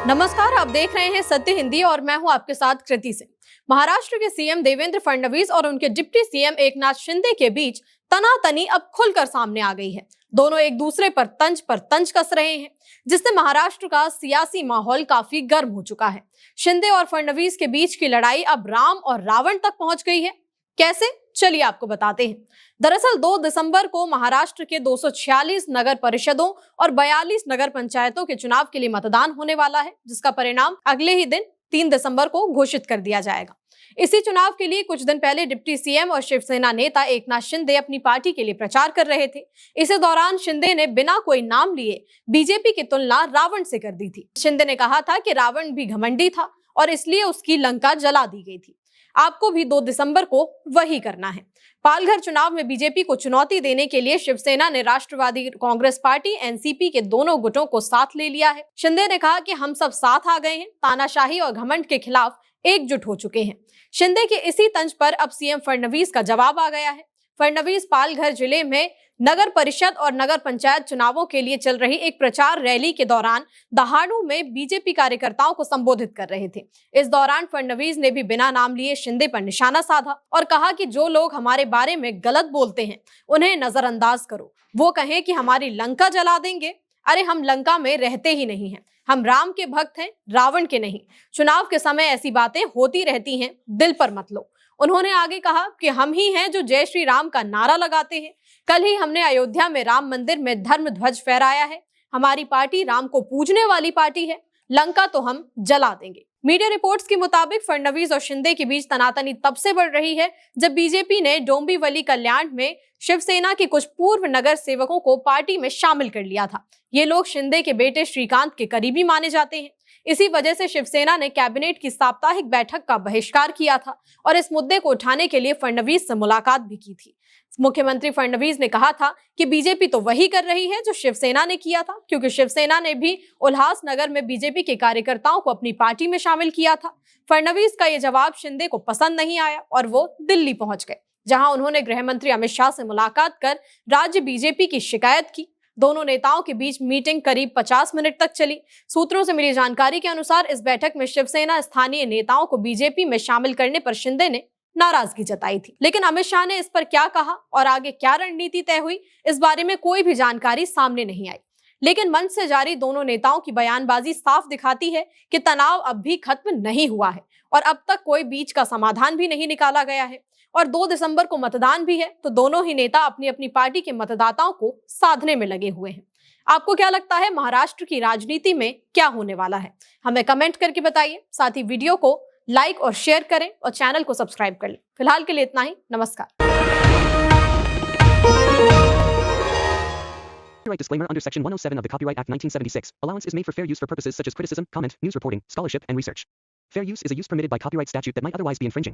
नमस्कार, आप देख रहे हैं सत्य हिंदी और मैं हूं आपके साथ कृति सिंह। महाराष्ट्र के सीएम देवेंद्र फडणवीस और उनके डिप्टी सीएम एकनाथ शिंदे के बीच तनातनी अब खुलकर सामने आ गई है। दोनों एक दूसरे पर तंज कस रहे हैं, जिससे महाराष्ट्र का सियासी माहौल काफी गर्म हो चुका है। शिंदे और फडणवीस के बीच की लड़ाई अब राम और रावण तक पहुंच गई है। कैसे, चलिए आपको बताते हैं। दरअसल 2 दिसंबर को महाराष्ट्र के 246 नगर परिषदों और 42 नगर पंचायतों के चुनाव के लिए मतदान होने वाला है, जिसका परिणाम अगले ही दिन 3 दिसंबर को घोषित कर दिया जाएगा। इसी चुनाव के लिए कुछ दिन पहले डिप्टी सीएम और शिवसेना नेता एकनाथ शिंदे अपनी पार्टी के लिए प्रचार कर रहे थे। इसी दौरान शिंदे ने बिना कोई नाम लिए बीजेपी की तुलना रावण से कर दी थी। शिंदे ने कहा था कि रावण भी घमंडी था और इसलिए उसकी लंका जला दी गई थी। आपको भी 2 दिसंबर को वही करना है। पालघर चुनाव में बीजेपी को चुनौती देने के लिए शिवसेना ने राष्ट्रवादी कांग्रेस पार्टी एनसीपी के दोनों गुटों को साथ ले लिया है। शिंदे ने कहा कि हम सब साथ आ गए हैं, तानाशाही और घमंड के खिलाफ एकजुट हो चुके हैं। शिंदे के इसी तंज पर अब सीएम फडणवीस का जवाब आ गया है। फडणवीस पालघर जिले में नगर परिषद और नगर पंचायत चुनावों के लिए चल रही एक प्रचार रैली के दौरान दहाड़ू में बीजेपी कार्यकर्ताओं को संबोधित कर रहे थे। इस दौरान फडणवीस ने भी बिना नाम लिए शिंदे पर निशाना साधा और कहा कि जो लोग हमारे बारे में गलत बोलते हैं उन्हें नजरअंदाज करो। वो कहें कि हमारी लंका जला देंगे, अरे हम लंका में रहते ही नहीं हैं, हम राम के भक्त हैं, रावण के नहीं। चुनाव के समय ऐसी बातें होती रहती हैं, दिल पर मत लो। उन्होंने आगे कहा कि हम ही हैं जो जय श्री राम का नारा लगाते हैं। कल ही हमने अयोध्या में राम मंदिर में धर्म ध्वज फहराया है। हमारी पार्टी राम को पूजने वाली पार्टी है, लंका तो हम जला देंगे। मीडिया रिपोर्ट्स के मुताबिक फडणवीस और शिंदे के बीच तनातनी तब से बढ़ रही है जब बीजेपी ने डोंबिवली कल्याण में शिवसेना के कुछ पूर्व नगर सेवकों को पार्टी में शामिल कर लिया था। ये लोग शिंदे के बेटे श्रीकांत के करीबी माने जाते हैं। इसी वजह से शिवसेना ने कैबिनेट की साप्ताहिक बैठक का बहिष्कार किया था और इस मुद्दे को उठाने के लिए फडणवीस से मुलाकात भी की थी। मुख्यमंत्री फडणवीस ने कहा था कि बीजेपी तो वही कर रही है जो शिवसेना ने किया था, क्योंकि शिवसेना ने भी उल्हासनगर में बीजेपी के कार्यकर्ताओं को अपनी पार्टी में शामिल किया था। फडणवीस का यह जवाब शिंदे को पसंद नहीं आया और वो दिल्ली पहुंच गए, जहां उन्होंने गृह मंत्री अमित शाह से मुलाकात कर राज्य बीजेपी की शिकायत की। दोनों नेताओं के बीच मीटिंग करीब 50 मिनट तक चली। सूत्रों से मिली जानकारी के अनुसार इस बैठक में शिवसेना स्थानीय नेताओं को बीजेपी में शामिल करने पर शिंदे ने नाराजगी जताई थी, लेकिन अमित शाह ने इस पर क्या कहा और आगे क्या रणनीति तय हुई, इस बारे में कोई भी जानकारी सामने नहीं आई। लेकिन मंच से जारी दोनों नेताओं की बयानबाजी साफ दिखाती है कि तनाव अब भी खत्म नहीं हुआ है और अब तक कोई बीच का समाधान भी नहीं निकाला गया है। और 2 दिसंबर को मतदान भी है, तो दोनों ही नेता अपनी अपनी पार्टी के मतदाताओं को साधने में लगे हुए हैं। आपको क्या लगता है, महाराष्ट्र की राजनीति में क्या होने वाला है? हमें कमेंट करके बताइए। साथ ही वीडियो को लाइक और शेयर करें और चैनल को सब्सक्राइब कर लें। फिलहाल के लिए इतना ही। नमस्कार। Copyright disclaimer under Section 107 of the Copyright Act 1976. Allowance is made for fair use for purposes such as criticism, comment, news reporting, scholarship, and research. Fair use is a use permitted by copyright statute that might otherwise be infringing.